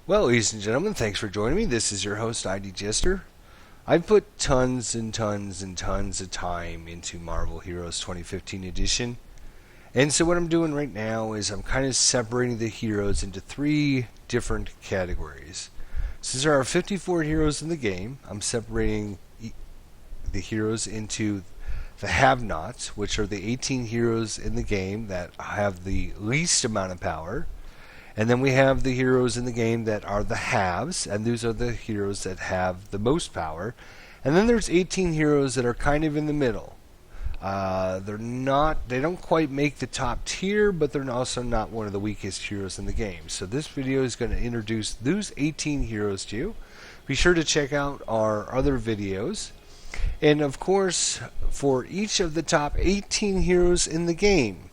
Well, ladies and gentlemen, thanks for joining me. This is your host, ID Jester. I've put tons and tons and tons of time into Marvel Heroes 2015 edition. And so what I'm doing right now is I'm kind of separating the heroes into three different categories. Since there are 54 heroes in the game, I'm separating the heroes into the have-nots, which are the 18 heroes in the game that have the least amount of power. And then we have the heroes in the game that are the haves, and these are the heroes that have the most power. And then there's 18 heroes that are kind of in the middle. They don't quite make the top tier, but they're also not one of the weakest heroes in the game. So this video is going to introduce those 18 heroes to you. Be sure to check out our other videos. And of course, for each of the top 18 heroes in the game,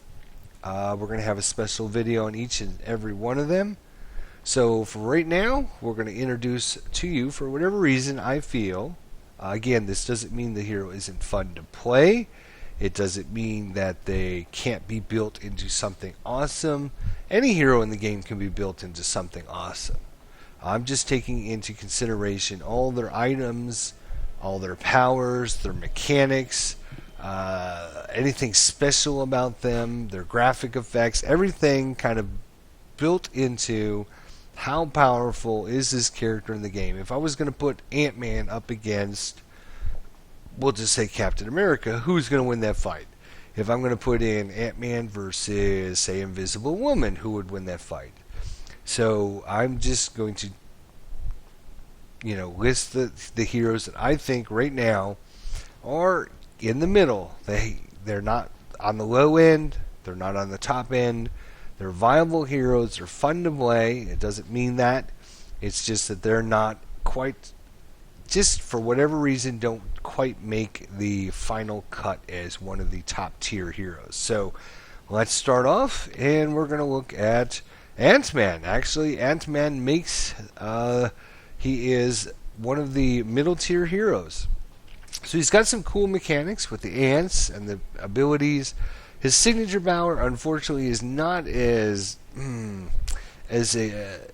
we're going to have a special video on each and every one of them. So for right now, we're going to introduce to you, for whatever reason I feel, again, this doesn't mean the hero isn't fun to play. It doesn't mean that they can't be built into something awesome. Any hero in the game can be built into something awesome. I'm just taking into consideration all their items, all their powers, their mechanics, anything special about them, their graphic effects, everything kind of built into how powerful is this character in the game. If I was going to put Ant-Man up against, we'll just say Captain America, who's going to win that fight? If I'm going to put in Ant-Man versus, say, Invisible Woman, who would win that fight? So I'm just going to, list the heroes that I think right now are in the middle. They're not on the low end. They're not on the top end. They're viable heroes. They're fun to play. It doesn't mean that. It's just that they're not quite, just for whatever reason, don't quite make the final cut as one of the top tier heroes. So let's start off, and we're going to look at Ant-Man. Actually, Ant-Man he is one of the middle tier heroes. So he's got some cool mechanics with the ants and the abilities. His signature power, unfortunately, is not as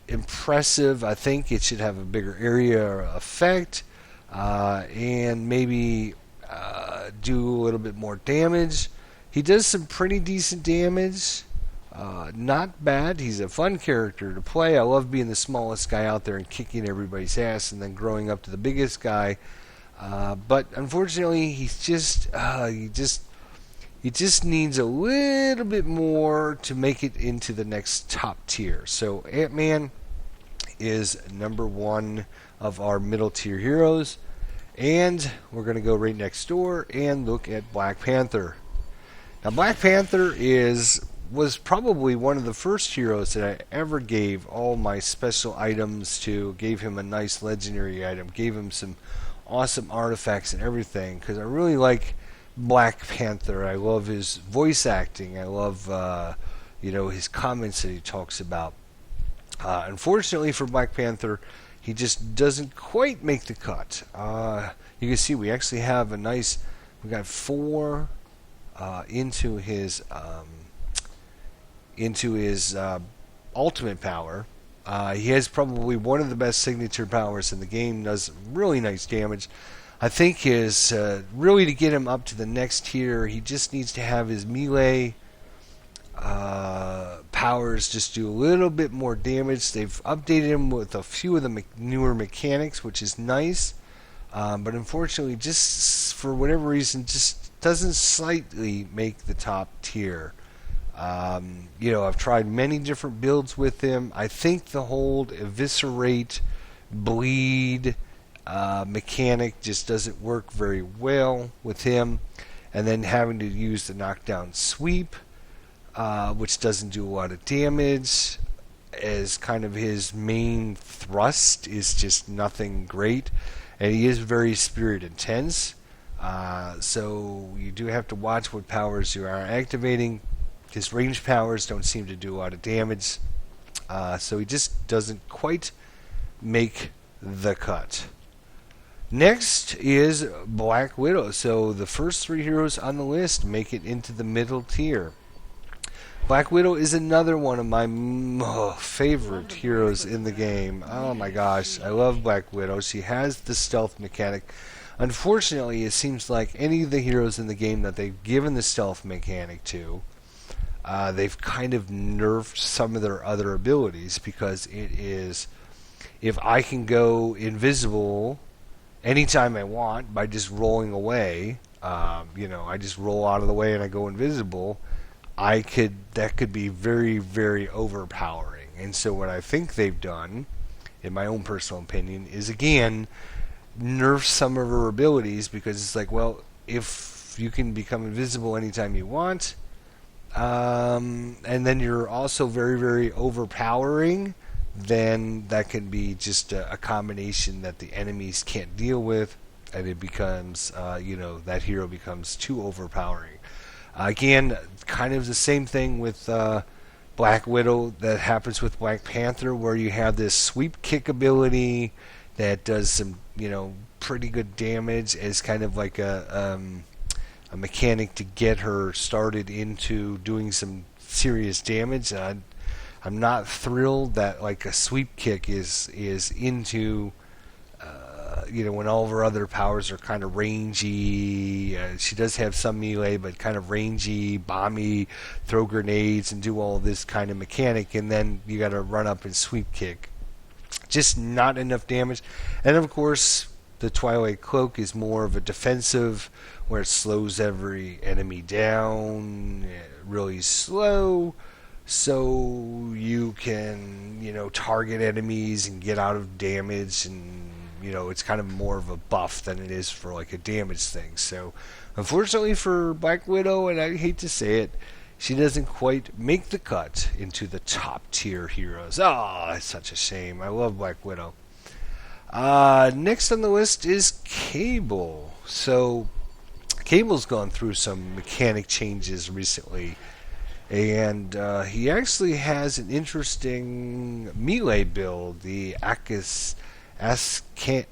impressive. I think it should have a bigger area effect and maybe do a little bit more damage. He does some pretty decent damage. Not bad. He's a fun character to play. I love being the smallest guy out there and kicking everybody's ass and then growing up to the biggest guy. But unfortunately, he just needs a little bit more to make it into the next top tier. So Ant-Man is number one of our middle tier heroes, and we're going to go right next door and look at Black Panther. Now, Black Panther was probably one of the first heroes that I ever gave all my special items to. Gave him a nice legendary item, gave him some awesome artifacts and everything, because I really like Black Panther. I love his voice acting. I love his comments that he talks about. Unfortunately for Black Panther, he just doesn't quite make the cut. You can see we actually have we got 4 into his ultimate power. He has probably one of the best signature powers in the game, does really nice damage. I think his really, to get him up to the next tier, he just needs to have his melee powers just do a little bit more damage. They've updated him with a few of the newer mechanics, which is nice, but unfortunately, just for whatever reason, just doesn't slightly make the top tier. I've tried many different builds with him. I think the hold, eviscerate, bleed mechanic just doesn't work very well with him. And then having to use the knockdown sweep, which doesn't do a lot of damage, as kind of his main thrust, is just nothing great. And he is very spirit intense. So you do have to watch what powers you are activating. His range powers don't seem to do a lot of damage, so he just doesn't quite make the cut. Next is Black Widow. So the first 3 heroes on the list make it into the middle tier. Black Widow is another one of my favorite heroes in the game. Oh my gosh, I love Black Widow. She has the stealth mechanic. Unfortunately, it seems like any of the heroes in the game that they've given the stealth mechanic to, they've kind of nerfed some of their other abilities, because it is, if I can go invisible anytime I want by just rolling away, I just roll out of the way and I go invisible, that could be very, very overpowering. And so what I think they've done, in my own personal opinion, is again nerf some of her abilities, because it's like, well, if you can become invisible anytime you want, and then you're also very, very overpowering, then that can be just a combination that the enemies can't deal with, and it becomes, that hero becomes too overpowering. Again, kind of the same thing with Black Widow that happens with Black Panther, where you have this sweep kick ability that does some, pretty good damage as kind of like a mechanic to get her started into doing some serious damage. I'm not thrilled that like a sweep kick is into when all of her other powers are kind of rangy. She does have some melee, but kind of rangy, bomby, throw grenades and do all this kind of mechanic, and then you got to run up and sweep kick. Just not enough damage. And of course, the Twilight Cloak is more of a defensive, where it slows every enemy down really slow, so you can, target enemies and get out of damage, and it's kind of more of a buff than it is for like a damage thing. So unfortunately for Black Widow, and I hate to say it, she doesn't quite make the cut into the top tier heroes. Oh, that's such a shame. I love Black Widow. Next on the list is Cable. So Cable's gone through some mechanic changes recently, and he actually has an interesting melee build, the Ascanian.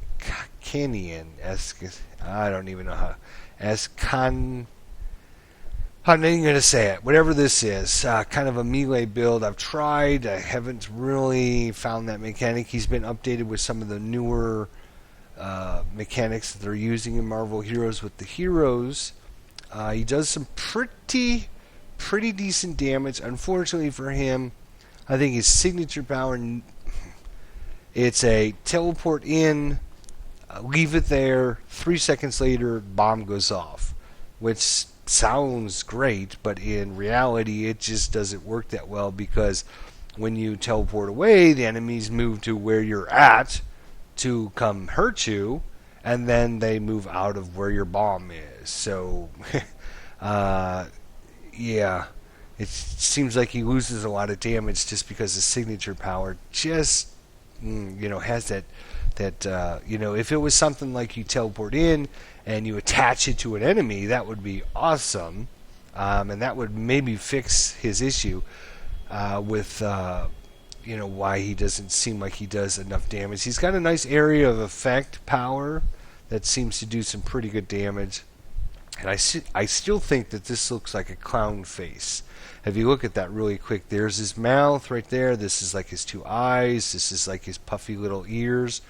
I don't even know how. I'm not even going to say it. Whatever this is, kind of a melee build. I've tried. I haven't really found that mechanic. He's been updated with some of the newer mechanics that they're using in Marvel Heroes with the heroes. He does some pretty decent damage. Unfortunately for him, I think his signature power, it's a teleport in, leave it there, 3 seconds later, bomb goes off, which sounds great, but in reality it just doesn't work that well, because when you teleport away, the enemies move to where you're at to come hurt you, and then they move out of where your bomb is. So yeah, it seems like he loses a lot of damage just because his signature power just has that if it was something like you teleport in and you attach it to an enemy, that would be awesome, and that would maybe fix his issue with why he doesn't seem like he does enough damage. He's got a nice area of effect power that seems to do some pretty good damage, and I still think that this looks like a clown face. If you look at that really quick, there's his mouth right there. This is like his two eyes. This is like his puffy little ears.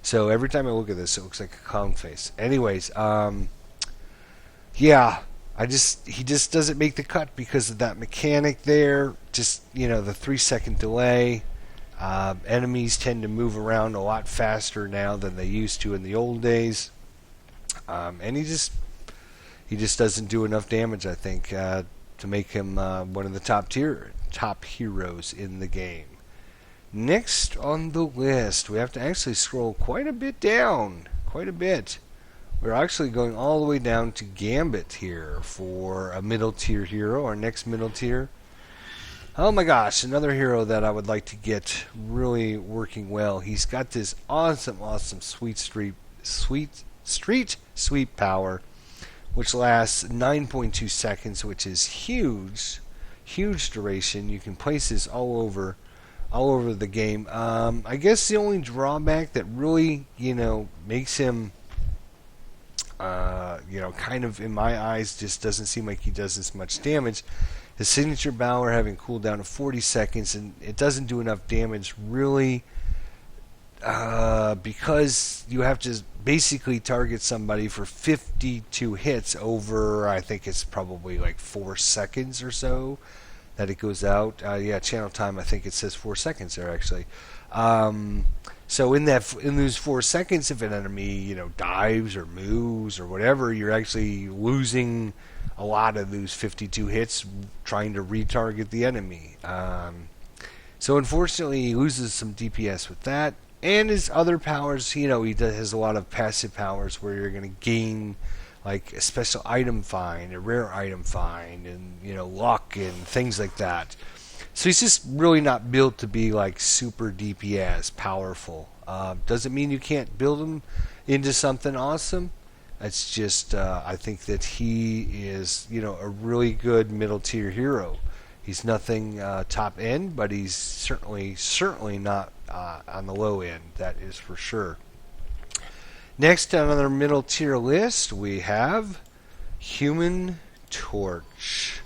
So every time I look at this, it looks like a clown face. Anyways, yeah, he just doesn't make the cut because of that mechanic there. Just, the 3 second delay. Enemies tend to move around a lot faster now than they used to in the old days. And he just doesn't do enough damage, I think, to make him one of the top heroes in the game. Next on the list, we have to actually scroll quite a bit down. Quite a bit. We're actually going all the way down to Gambit here for a middle tier hero, our next middle tier. Oh my gosh, another hero that I would like to get really working well. He's got this awesome street sweep power, which lasts 9.2 seconds, which is huge duration. You can place this all over the game. I guess the only drawback that really, makes him, kind of in my eyes, just doesn't seem like he does as much damage, His signature power having cooldown of 40 seconds, and it doesn't do enough damage really because you have to basically target somebody for 52 hits over, I think it's probably like 4 seconds or so that it goes out. Yeah, channel time, I think it says 4 seconds there actually. So in those 4 seconds, if an enemy dives or moves or whatever, you're actually losing a lot of those 52 hits trying to retarget the enemy. So unfortunately, he loses some DPS with that. And his other powers, he has a lot of passive powers where you're going to gain like a special item find, a rare item find, and luck and things like that. So he's just really not built to be like super DPS powerful. Doesn't mean you can't build him into something awesome. It's just I think that he is a really good middle tier hero. He's nothing top end, but he's certainly not on the low end. That is for sure. Next on our middle tier list, we have Human Torch.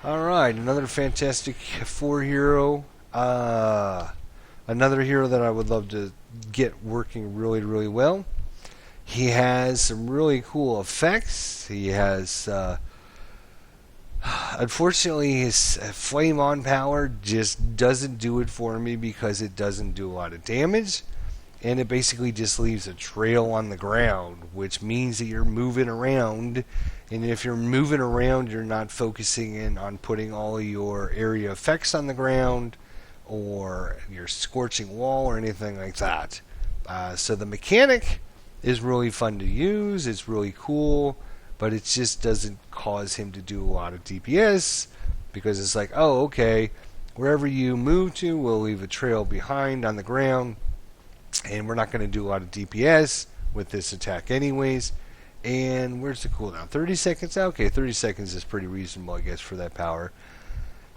Alright, another Fantastic Four hero. Another hero that I would love to get working really, really well. He has some really cool effects. He has, unfortunately, his Flame On power just doesn't do it for me because it doesn't do a lot of damage. And it basically just leaves a trail on the ground, which means that you're moving around. And if you're moving around, you're not focusing in on putting all your area effects on the ground or your scorching wall or anything like that. So the mechanic is really fun to use. It's really cool, but it just doesn't cause him to do a lot of DPS because it's like, oh, okay, wherever you move to, we'll leave a trail behind on the ground. And we're not going to do a lot of DPS with this attack anyways. And where's the cooldown? 30 seconds? Okay, 30 seconds is pretty reasonable, I guess, for that power.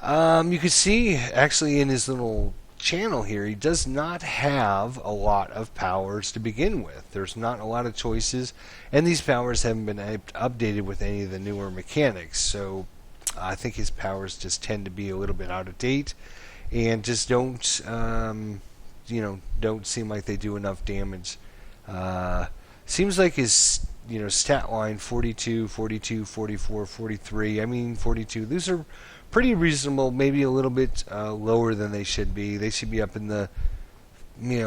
You can see, actually, in his little channel here, he does not have a lot of powers to begin with. There's not a lot of choices, and these powers haven't been updated with any of the newer mechanics. So I think his powers just tend to be a little bit out of date and just don't seem like they do enough damage. Seems like his stat line 42, 42, 44, 43. I mean 42. These are pretty reasonable. Maybe a little bit lower than they should be. They should be up in the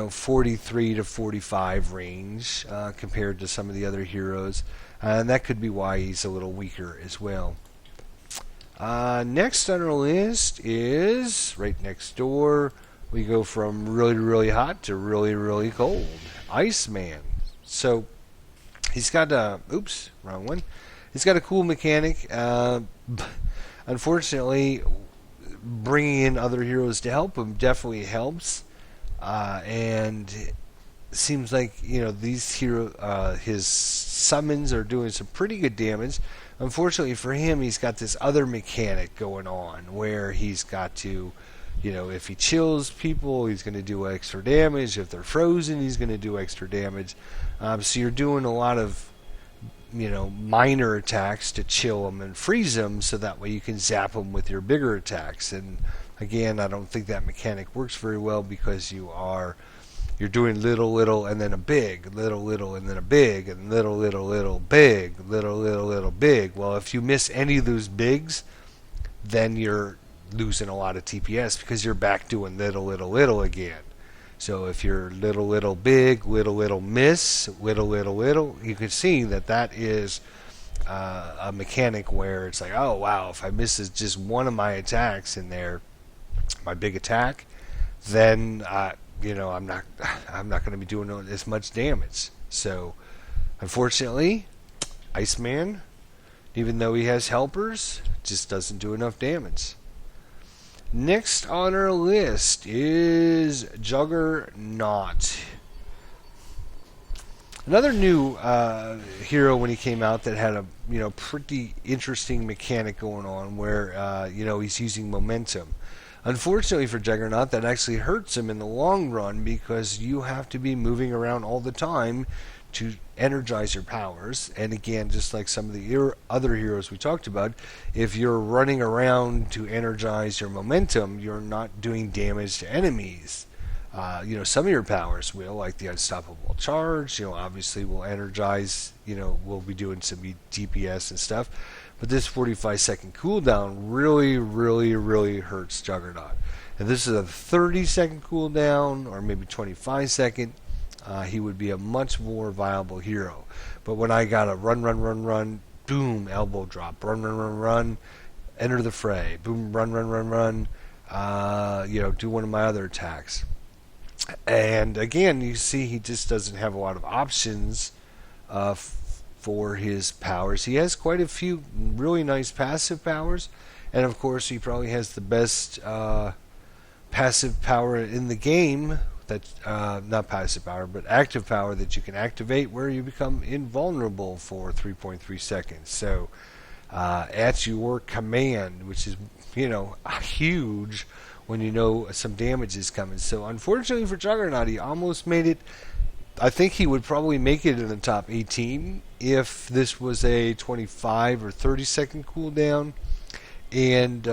43 to 45 range compared to some of the other heroes, and that could be why he's a little weaker as well. Next on our list is right next door. We go from really, really hot to really, really cold. Iceman. So he's got a... Oops, wrong one. He's got a cool mechanic. Unfortunately, bringing in other heroes to help him definitely helps. And it seems like these his summons are doing some pretty good damage. Unfortunately for him, he's got this other mechanic going on where he's got to... if he chills people, he's going to do extra damage. If they're frozen, he's going to do extra damage. So you're doing a lot of, minor attacks to chill them and freeze them, so that way you can zap them with your bigger attacks. And again, I don't think that mechanic works very well because you're doing little, and then a big, little, and then a big, and little, big, little, big. Well, if you miss any of those bigs, then you're losing a lot of TPS because you're back doing little again. So if you're little big, little miss, little, you can see that is a mechanic where it's like, oh wow, if I miss just one of my attacks in there, my big attack, then I'm not going to be doing as much damage. So unfortunately, Iceman, even though he has helpers, just doesn't do enough damage. Next on our list is Juggernaut. Another new hero when he came out that had a pretty interesting mechanic going on where he's using momentum. Unfortunately for Juggernaut, that actually hurts him in the long run because you have to be moving around all the time to energize your powers. And again, just like some of the other heroes we talked about, if you're running around to energize your momentum, you're not doing damage to enemies. Some of your powers will, like the unstoppable charge, obviously will energize, we'll be doing some DPS and stuff. But this 45-second cooldown really, really, really hurts Juggernaut. If this is a 30-second cooldown, or maybe 25-second, he would be a much more viable hero. But when I got a run, boom, elbow drop, run, enter the fray, boom, run, do one of my other attacks. And again, you see he just doesn't have a lot of options for his powers. He has quite a few really nice passive powers, and of course he probably has the best passive power in the game. That not passive power, but active power that you can activate, where you become invulnerable for 3.3 seconds. So at your command, which is huge when you know some damage is coming. So unfortunately for Juggernaut, he almost made it. I think he would probably make it in the top 18 if this was a 25 or 30-second cooldown. And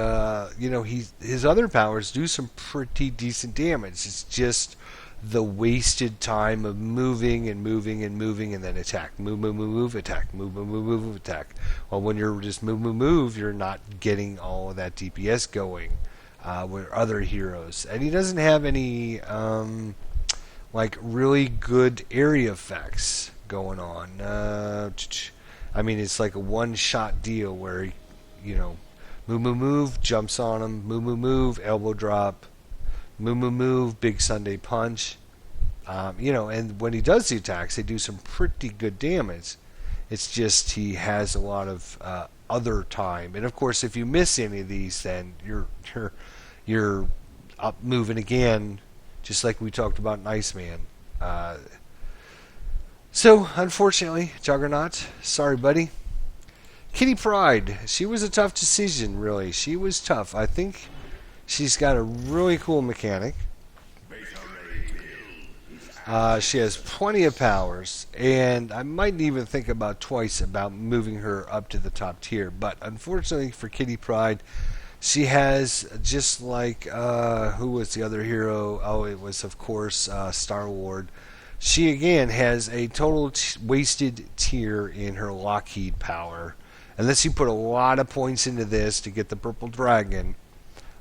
his other powers do some pretty decent damage. It's just the wasted time of moving and then attack, move, attack, move, attack. Well, when you're just move, you're not getting all of that DPS going with other heroes. And he doesn't have any really good area effects going on. It's like a one-shot deal where move, jumps on him, move, elbow drop, move, big Sunday punch. And when he does the attacks, they do some pretty good damage. It's just he has a lot of other time. And of course, if you miss any of these, then you're up moving again, just like we talked about in Iceman. So, unfortunately, Juggernaut, sorry, buddy. Kitty Pryde, she was a tough decision, really. She was tough. I think she's got a really cool mechanic. She has plenty of powers, and I might even think about twice about moving her up to the top tier. But unfortunately for Kitty Pryde, she has, just like, who was the other hero? Oh, it was, of course, Star-Lord. She, again, has a total wasted tier in her Lockheed power. Unless you put a lot of points into this to get the purple dragon.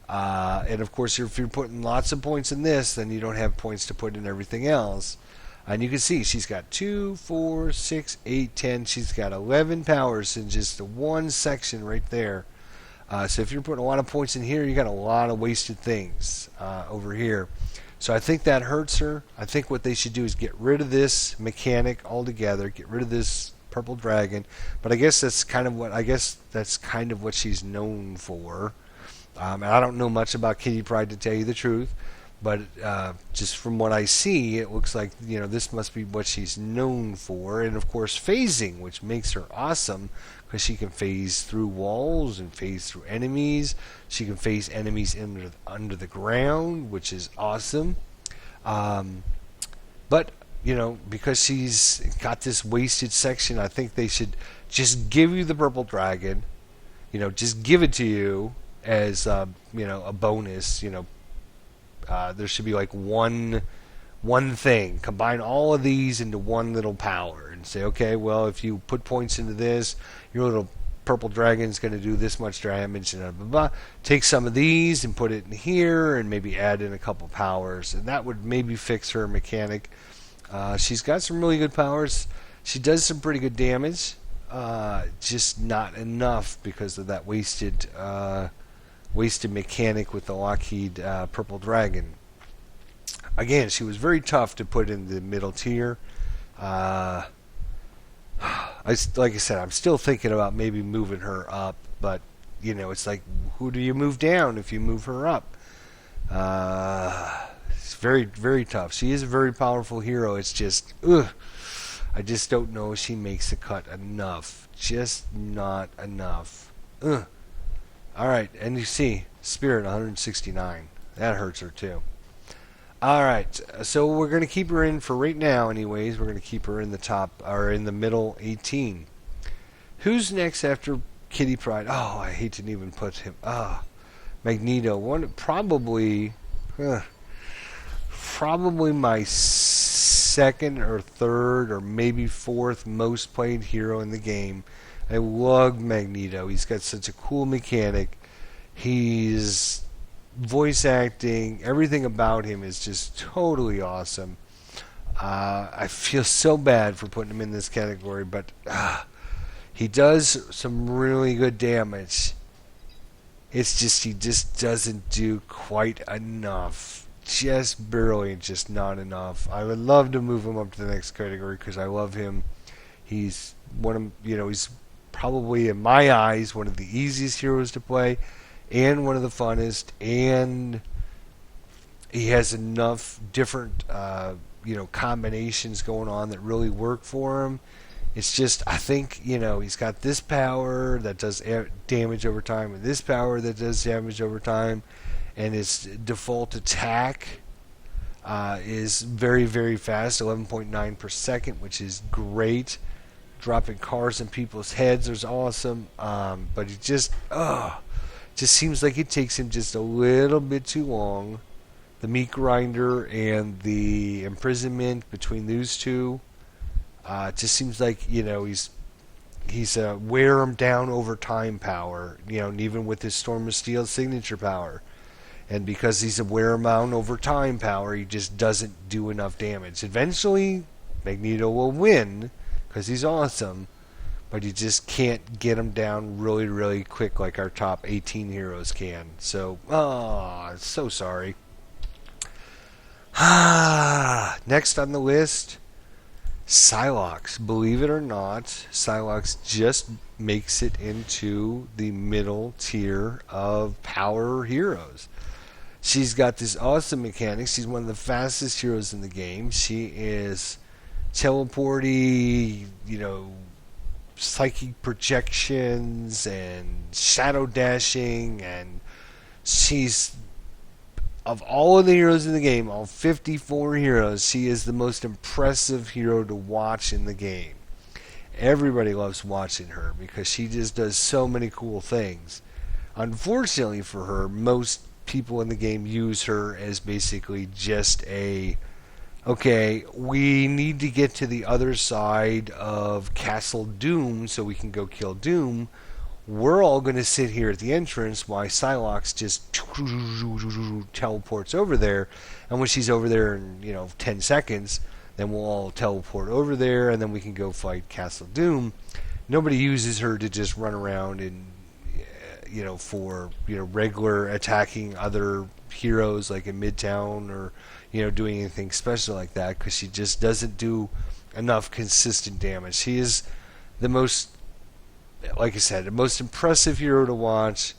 And of course, if you're putting lots of points in this, then you don't have points to put in everything else. And you can see she's got 2, 4, 6, 8, 10. She's got 11 powers in just the one section right there. So if you're putting a lot of points in here, you got a lot of wasted things over here. So I think that hurts her. I think what they should do is get rid of this mechanic altogether. Get rid of this purple dragon. But I guess that's kind of what she's known for. And I don't know much about Kitty Pryde, to tell you the truth, but just from what I see, it looks like this must be what she's known for. And of course, phasing, which makes her awesome because she can phase through walls and phase through enemies. She can phase enemies under the ground, which is awesome. But because she's got this wasted section, I think they should just give you the purple dragon. Just give it to you as a bonus. There should be like one thing. Combine all of these into one little power and say, okay, well, if you put points into this, your little purple dragon's going to do this much damage, and blah, blah, blah. Take some of these and put it in here, and maybe add in a couple powers, and that would maybe fix her mechanic. She's got some really good powers. She does some pretty good damage, just not enough because of that wasted mechanic with the Lockheed Purple Dragon. Again, she was very tough to put in the middle tier. Like I said, I'm still thinking about maybe moving her up, but it's like, who do you move down if you move her up? It's very, very tough. She is a very powerful hero. It's just, I just don't know if she makes the cut enough. Just not enough. Alright, and you see, Spirit 169. That hurts her too. All right, so we're going to keep her in for right now, anyways. We're going to keep her in the top or in the middle 18. Who's next after Kitty Pryde? Oh, I hate to even put him. Magneto. Probably my second or third or maybe fourth most played hero in the game. I love Magneto. He's got such a cool mechanic. He's voice acting, everything about him is just totally awesome. I feel so bad for putting him in this category, but he does some really good damage. It's just he just doesn't do quite enough. Just barely, just not enough. I would love to move him up to the next category because I love him. He's he's probably in my eyes one of the easiest heroes to play and one of the funnest, and he has enough different combinations going on that really work for him. It's just, I think, he's got this power that does damage over time and this power that does damage over time, and his default attack is very, very fast, 11.9 per second, which is great. Dropping cars in people's heads is awesome, but he just seems like it takes him just a little bit too long. The meat grinder and the imprisonment between those two, it just seems like he's a wear him down over time power. And even with his Storm of Steel signature power, and because he's a wear him down over time power, he just doesn't do enough damage. Eventually, Magneto will win because he's awesome. But you just can't get them down really, really quick like our top 18 heroes can. So, so sorry. Next on the list, Psylocke. Believe it or not, Psylocke just makes it into the middle tier of power heroes. She's got this awesome mechanic. She's one of the fastest heroes in the game. She is teleporty, psychic projections and shadow dashing, and she's, of all of the heroes in the game, all 54 heroes, she is the most impressive hero to watch in the game. Everybody loves watching her because she just does so many cool things. Unfortunately for her, most people in the game use her as basically just okay, we need to get to the other side of Castle Doom so we can go kill Doom. We're all going to sit here at the entrance while Psylocke just teleports over there. And when she's over there in 10 seconds, then we'll all teleport over there, and then we can go fight Castle Doom. Nobody uses her to just run around and for regular attacking other heroes like in Midtown or doing anything special like that, because she just doesn't do enough consistent damage. She is the most, like I said, the most impressive hero to watch.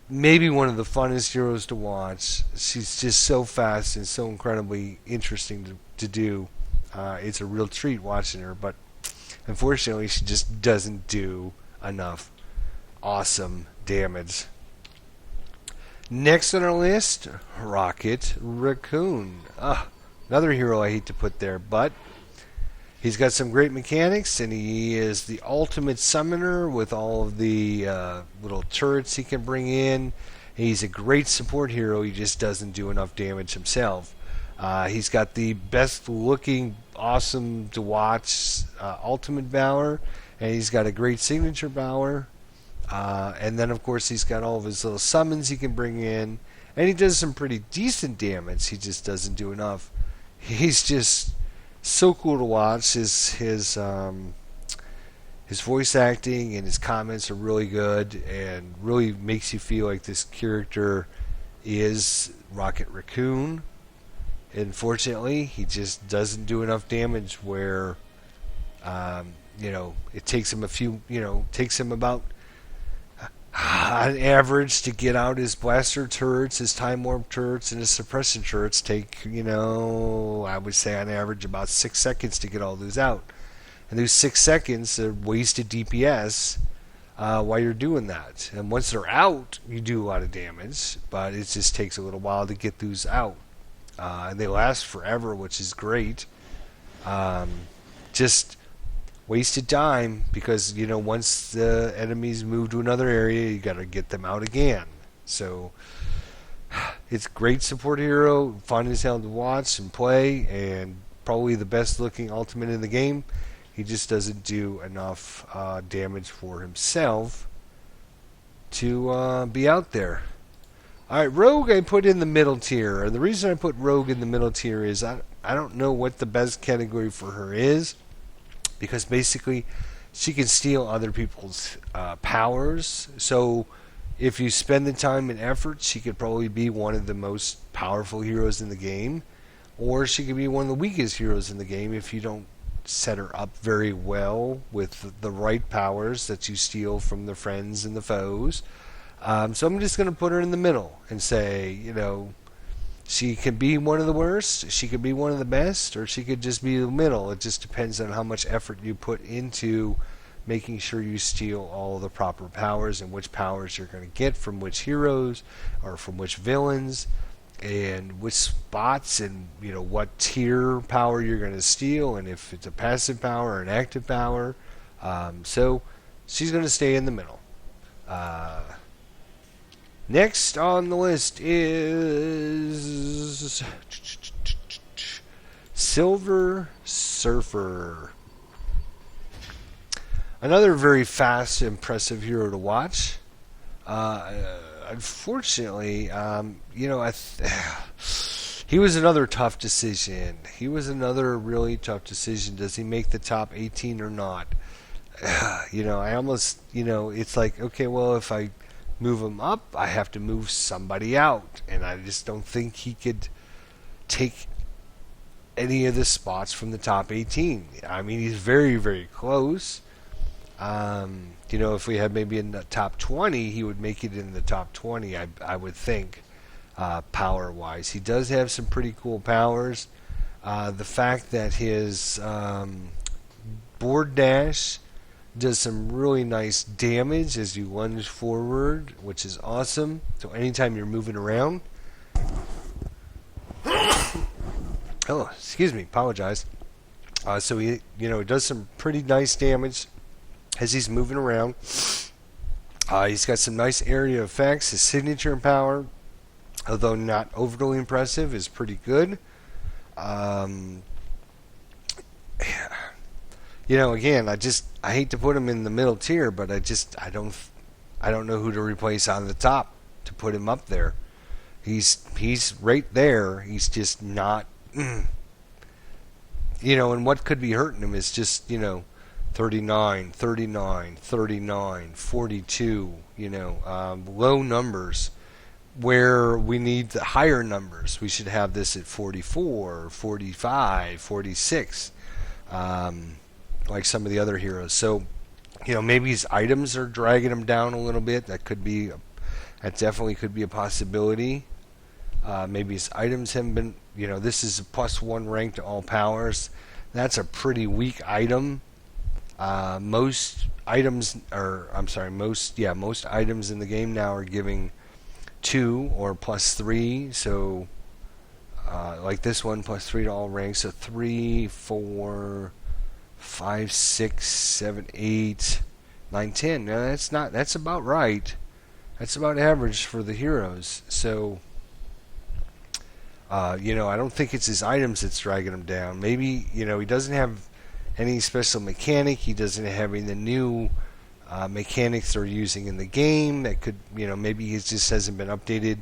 Maybe one of the funnest heroes to watch. She's just so fast and so incredibly interesting to do. It's a real treat watching her, but unfortunately she just doesn't do enough awesome damage. Next on our list, Rocket Raccoon. Another hero I hate to put there, but he's got some great mechanics, and he is the ultimate summoner with all of the little turrets he can bring in. He's a great support hero. He just doesn't do enough damage himself. He's got the best looking, awesome to watch ultimate power, and he's got a great signature power. And then, of course, he's got all of his little summons he can bring in. And he does some pretty decent damage. He just doesn't do enough. He's just so cool to watch. His voice acting and his comments are really good and really makes you feel like this character is Rocket Raccoon. Unfortunately, he just doesn't do enough damage where, it takes him takes him about on average to get out his blaster turrets, his time warp turrets, and his suppression turrets take, I would say on average about 6 seconds to get all those out. And those 6 seconds are wasted DPS while you're doing that. And once they're out, you do a lot of damage, but it just takes a little while to get those out. and they last forever, which is great. Just wasted time because once the enemies move to another area, you got to get them out again. So it's a great support hero, fun as hell to watch and play, and probably the best looking ultimate in the game. He just doesn't do enough damage for himself to be out there. Alright, Rogue I put in the middle tier. And the reason I put Rogue in the middle tier is I don't know what the best category for her is. Because basically, she can steal other people's powers. So if you spend the time and effort, she could probably be one of the most powerful heroes in the game. Or she could be one of the weakest heroes in the game if you don't set her up very well with the right powers that you steal from the friends and the foes. So I'm just going to put her in the middle and say, she could be one of the worst, she could be one of the best, or she could just be the middle. It just depends on how much effort you put into making sure you steal all the proper powers and which powers you're going to get from which heroes or from which villains and which spots and what tier power you're going to steal and if it's a passive power or an active power. So she's going to stay in the middle. Next on the list is Silver Surfer. Another very fast, impressive hero to watch. Unfortunately, he was another tough decision. He was another really tough decision. Does he make the top 18 or not? I almost, it's like, okay, well, if I move him up, I have to move somebody out, and I just don't think he could take any of the spots from the top 18. I mean, he's very, very close. If we had maybe in the top 20, he would make it in the top 20, I would think, power-wise. He does have some pretty cool powers. The fact that his board dash does some really nice damage as you lunge forward, which is awesome. So anytime you're moving around. Oh, excuse me, apologize. So he, it does some pretty nice damage as he's moving around. He's got some nice area effects. His signature power, although not overly impressive, is pretty good. Again, I hate to put him in the middle tier, but I don't know who to replace on the top to put him up there. He's right there. He's just not, and what could be hurting him is just, 39, 39, 39, 42, low numbers where we need the higher numbers. We should have this at 44, 45, 46. Like some of the other heroes. So, maybe his items are dragging him down a little bit. That definitely could be a possibility. Maybe his items haven't been, this is a +1 rank to all powers. That's a pretty weak item. Most items in the game now are giving 2 or +3. So, like this one, +3 to all ranks. So 3, 4, 5, 6, 7, 8, 9, 10. Now that's about right. That's about average for the heroes. So, I don't think it's his items that's dragging him down. Maybe, he doesn't have any special mechanic. He doesn't have any of the new mechanics they're using in the game. That could, maybe he just hasn't been updated.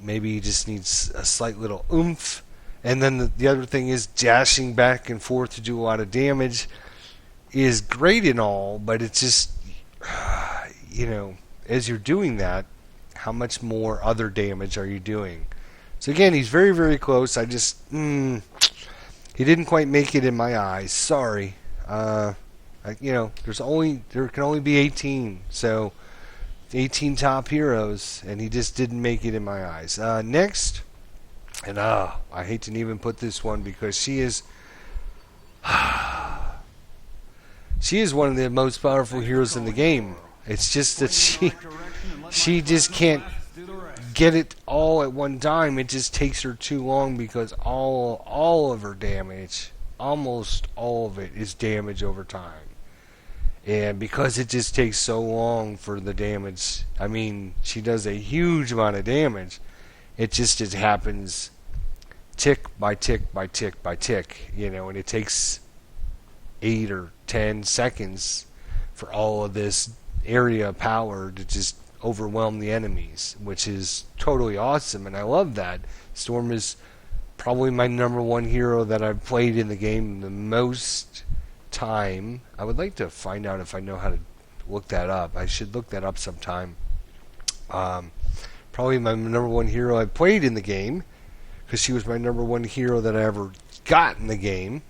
Maybe he just needs a slight little oomph. And then the other thing is dashing back and forth to do a lot of damage is great and all, but it's just, as you're doing that, how much more other damage are you doing? So again, he's very, very close. I just, he didn't quite make it in my eyes. Sorry. There can only be 18, so 18 top heroes, and he just didn't make it in my eyes. Next. And I hate to even put this one because she is one of the most powerful heroes in the game. It's just that she just can't get it all at one time, it just takes her too long because all of her damage, almost all of it, is damage over time. And because it just takes so long for the damage, I mean, she does a huge amount of damage. It happens tick by tick by tick by tick, and it takes 8 or 10 seconds for all of this area power to just overwhelm the enemies, which is totally awesome, and I love that. Storm is probably my number one hero that I've played in the game the most time. I would like to find out if I know how to look that up. I should look that up sometime. Probably my number one hero I played in the game, because she was my number one hero that I ever got in the game.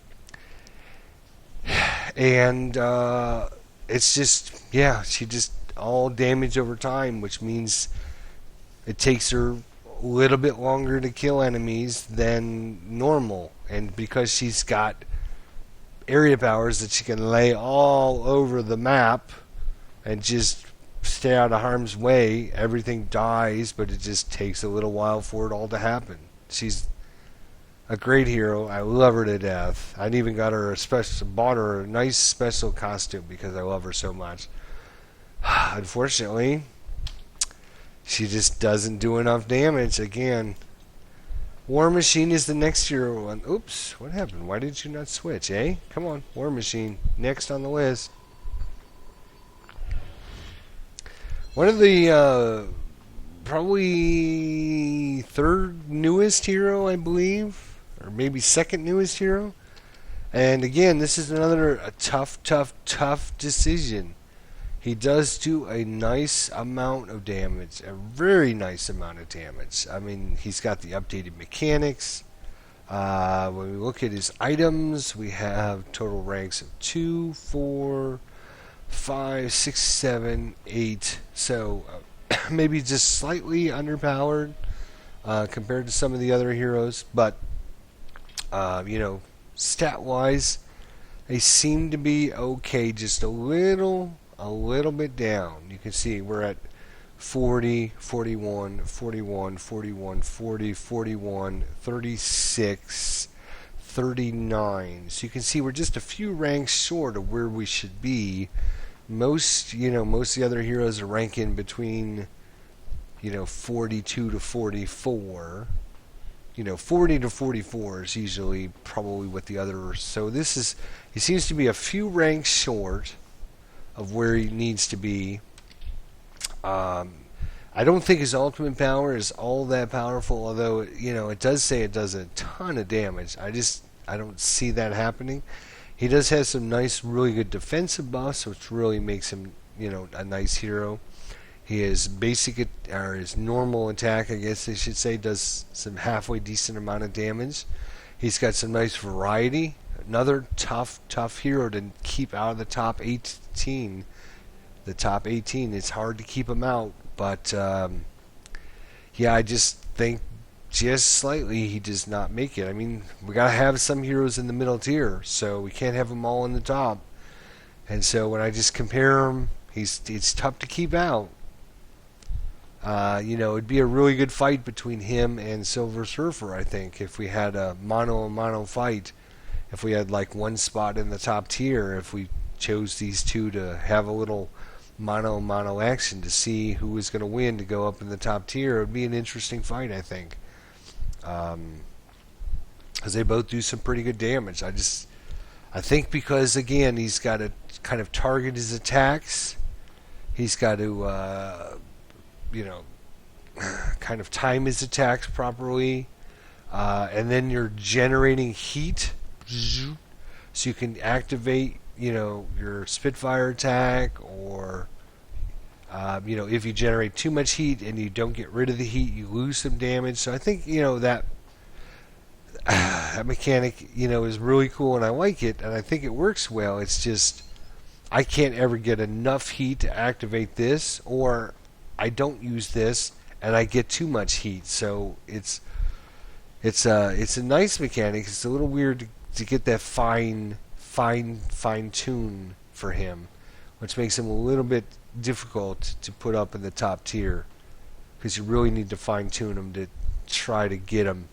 And it's just, yeah, she just all damage over time, which means it takes her a little bit longer to kill enemies than normal. And because she's got area powers that she can lay all over the map and just stay out of harm's way, everything dies, but it just takes a little while for it all to happen. She's a great hero. I love her to death. I even got her bought her a nice special costume because I love her so much. Unfortunately, she just doesn't do enough damage again. War Machine is the next hero. Oops, what happened? Why did you not switch, eh? Come on, War Machine. Next on the list. One of the probably third newest hero, I believe, or maybe second newest hero. And again, this is another tough decision. He does do a nice amount of damage, a very nice amount of damage. I mean, he's got the updated mechanics. When we look at his items, we have total ranks of 2, 4, 5, 6, 7, 8. So maybe just slightly underpowered compared to some of the other heroes. But, stat-wise, they seem to be okay, just a little bit down. You can see we're at 40, 41, 41, 41, 40, 41, 36, 39. So you can see we're just a few ranks short of where we should be. Most of the other heroes are ranking between, 42 to 44. 40 to 44 is usually probably what the others. So he seems to be a few ranks short of where he needs to be. I don't think his ultimate power is all that powerful, although it does say it does a ton of damage. I don't see that happening. He does have some nice, really good defensive buffs, which really makes him, a nice hero. His his normal attack, I guess I should say, does some halfway decent amount of damage. He's got some nice variety. Another tough hero to keep out of the top 18. The top 18, it's hard to keep him out, but I just think just slightly he does not make it. I mean, we gotta have some heroes in the middle tier, so we can't have them all in the top. And so when I just compare them, it's tough to keep out. It'd be a really good fight between him and Silver Surfer, I think, if we had a mano fight. If we had like one spot in the top tier, if we chose these two to have a little mano action to see who was going to win to go up in the top tier, it would be an interesting fight, I think. Because they both do some pretty good damage. I think because, again, he's got to kind of target his attacks. He's got to, kind of time his attacks properly. And then you're generating heat. So you can activate, your Spitfire attack, or, if you generate too much heat and you don't get rid of the heat, you lose some damage. So I think, that mechanic, is really cool, and I like it, and I think it works well. It's just I can't ever get enough heat to activate this, or I don't use this and I get too much heat. So it's a nice mechanic. It's a little weird to get that fine tune for him, which makes him a little bit difficult to put up in the top tier. because you really need to fine tune them to try to get them,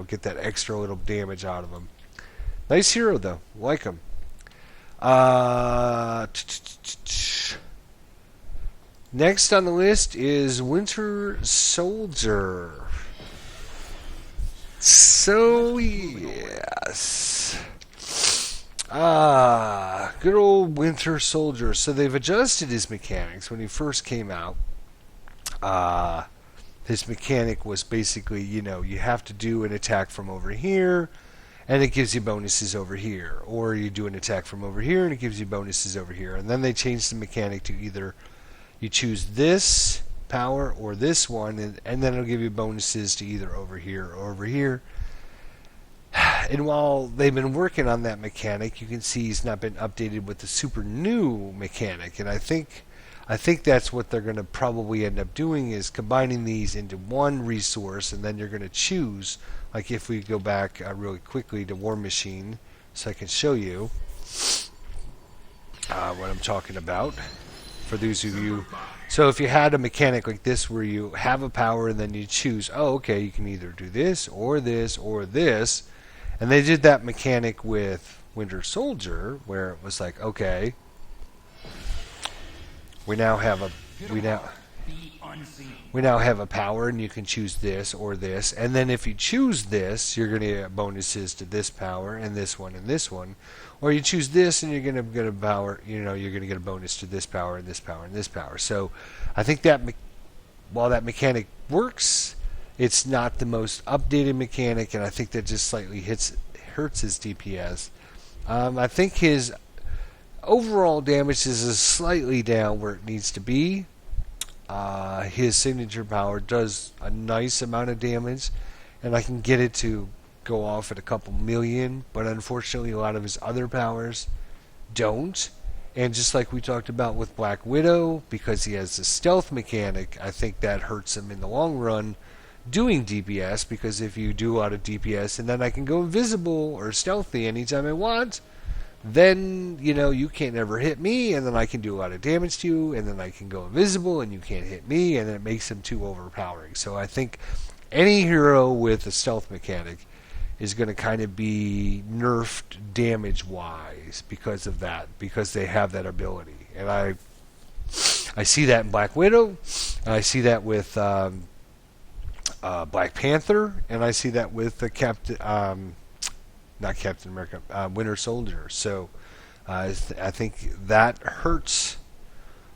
get that extra little damage out of them. Nice hero though, like him. Next on the list is Winter Soldier. So yes. Good old Winter Soldier. So they've adjusted his mechanics. When he first came out, his mechanic was basically, you have to do an attack from over here, and it gives you bonuses over here. Or you do an attack from over here, and it gives you bonuses over here. And then they changed the mechanic to either you choose this power or this one, and then it'll give you bonuses to either over here or over here. And while they've been working on that mechanic, you can see he's not been updated with the super new mechanic. And I think that's what they're going to probably end up doing, is combining these into one resource, and then you're going to choose, like if we go back really quickly to War Machine so I can show you what I'm talking about for those of you. So if you had a mechanic like this where you have a power and then you choose, okay, you can either do this or this or this. And they did that mechanic with Winter Soldier, where it was like, okay, we now have a power, and you can choose this or this. And then if you choose this, you're going to get bonuses to this power and this one and this one. Or you choose this, and you're going to get a power. You're going to get a bonus to this power and this power and this power. So I think that while that mechanic works, it's not the most updated mechanic, and I think that just slightly hurts his DPS. I think his overall damage is slightly down where it needs to be. His signature power does a nice amount of damage, and I can get it to go off at a couple million, but unfortunately a lot of his other powers don't. And just like we talked about with Black Widow, because he has the stealth mechanic, I think that hurts him in the long run doing DPS, because if you do a lot of DPS and then I can go invisible or stealthy anytime I want, then you can't ever hit me, and then I can do a lot of damage to you, and then I can go invisible and you can't hit me, and then it makes him too overpowering. So I think any hero with a stealth mechanic is going to kind of be nerfed damage wise because of that, because they have that ability. And I see that in Black Widow, and I see that with Black Panther, and I see that with the not Captain America, Winter Soldier. So I think that hurts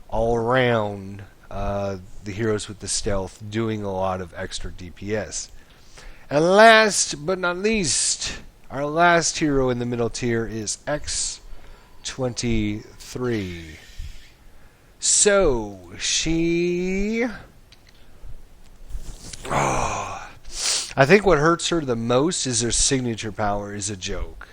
all around the heroes with the stealth doing a lot of extra DPS. And last but not least, our last hero in the middle tier is X-23. So she... I think what hurts her the most is her signature power is a joke.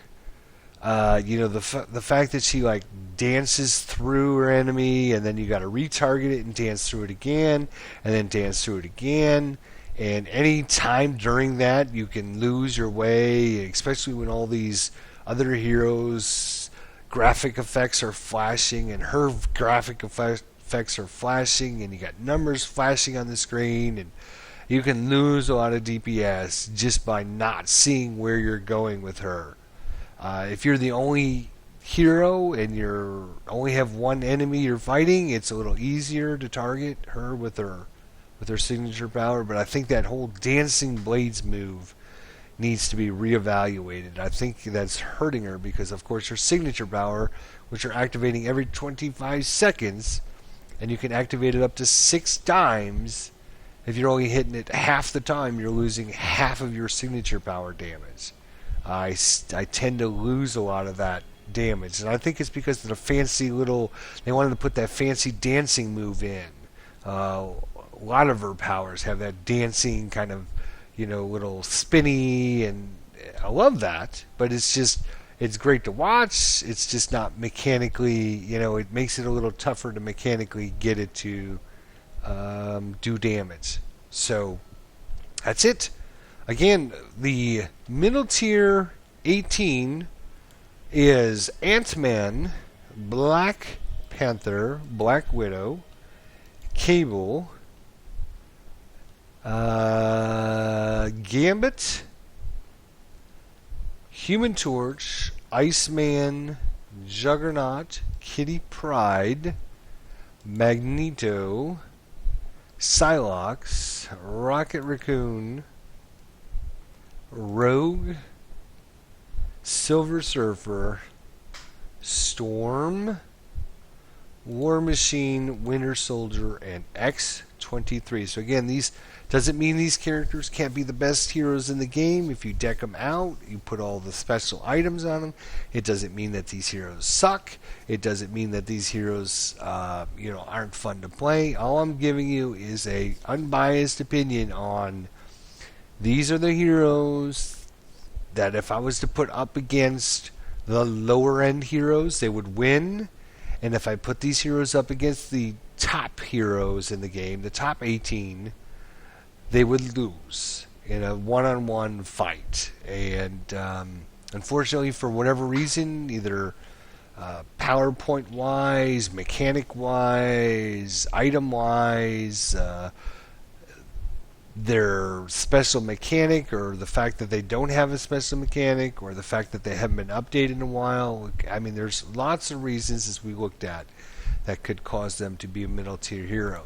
The fact that she dances through her enemy, and then you got to retarget it and dance through it again, and then dance through it again. And any time during that, you can lose your way, especially when all these other heroes' graphic effects are flashing, and her graphic effects are flashing, and you got numbers flashing on the screen, and you can lose a lot of DPS just by not seeing where you're going with her. If you're the only hero and you only have one enemy you're fighting, it's a little easier to target her with her signature power. But I think that whole dancing blades move needs to be reevaluated. I think that's hurting her because, of course, her signature power, which are activating every 25 seconds, and you can activate it up to 6 times. If you're only hitting it half the time, you're losing half of your signature power damage. I tend to lose a lot of that damage, and I think it's because of the fancy little... They wanted to put that fancy dancing move in. A lot of her powers have that dancing kind of, little spinny, and I love that, but it's great to watch. It's just not mechanically, it makes it a little tougher to mechanically get it to do damage. So that's it. Again, the middle tier 18 is Ant-Man, Black Panther, Black Widow, Cable, Gambit, Human Torch, Iceman, Juggernaut, Kitty Pryde, Magneto, Psylocke, Rocket Raccoon, Rogue, Silver Surfer, Storm, War Machine, Winter Soldier, and X-23. So again, these doesn't mean these characters can't be the best heroes in the game. If you deck them out, you put all the special items on them. It doesn't mean that these heroes suck. It doesn't mean that these heroes, aren't fun to play. All I'm giving you is a unbiased opinion on these are the heroes that if I was to put up against the lower end heroes, they would win. And if I put these heroes up against the top heroes in the game, the top 18, they would lose in a one-on-one fight. And unfortunately, for whatever reason, either PowerPoint-wise, mechanic-wise, item-wise, their special mechanic, or the fact that they don't have a special mechanic, or the fact that they haven't been updated in a while. I mean, there's lots of reasons, as we looked at, that could cause them to be a middle tier hero.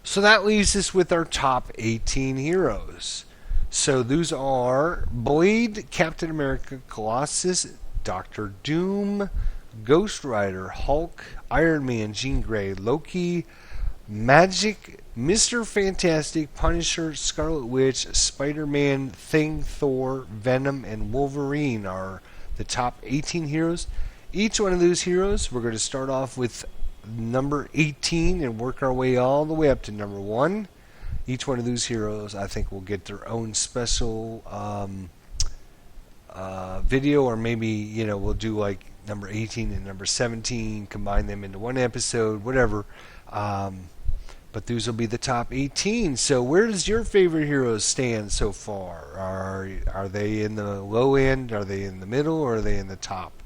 So that leaves us with our top 18 heroes. So those are Blade, Captain America, Colossus, Doctor Doom, Ghost Rider, Hulk, Iron Man, Jean Grey, Loki, Magic, Mr. Fantastic, Punisher, Scarlet Witch, Spider-Man, Thing, Thor, Venom, and Wolverine are the top 18 heroes. Each one of those heroes, we're going to start off with number 18 and work our way all the way up to number 1. Each one of those heroes, I think, will get their own special video, or maybe, we'll do like number 18 and number 17, combine them into one episode, whatever. But these will be the top 18. So where does your favorite heroes stand so far? Are they in the low end? Are they in the middle? Or are they in the top?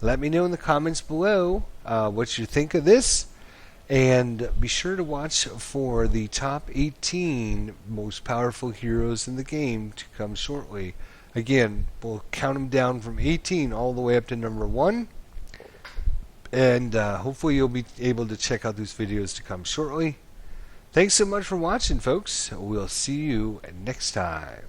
Let me know in the comments below what you think of this. And be sure to watch for the top 18 most powerful heroes in the game to come shortly. Again, we'll count them down from 18 all the way up to number 1. And hopefully you'll be able to check out those videos to come shortly. Thanks so much for watching, folks. We'll see you next time.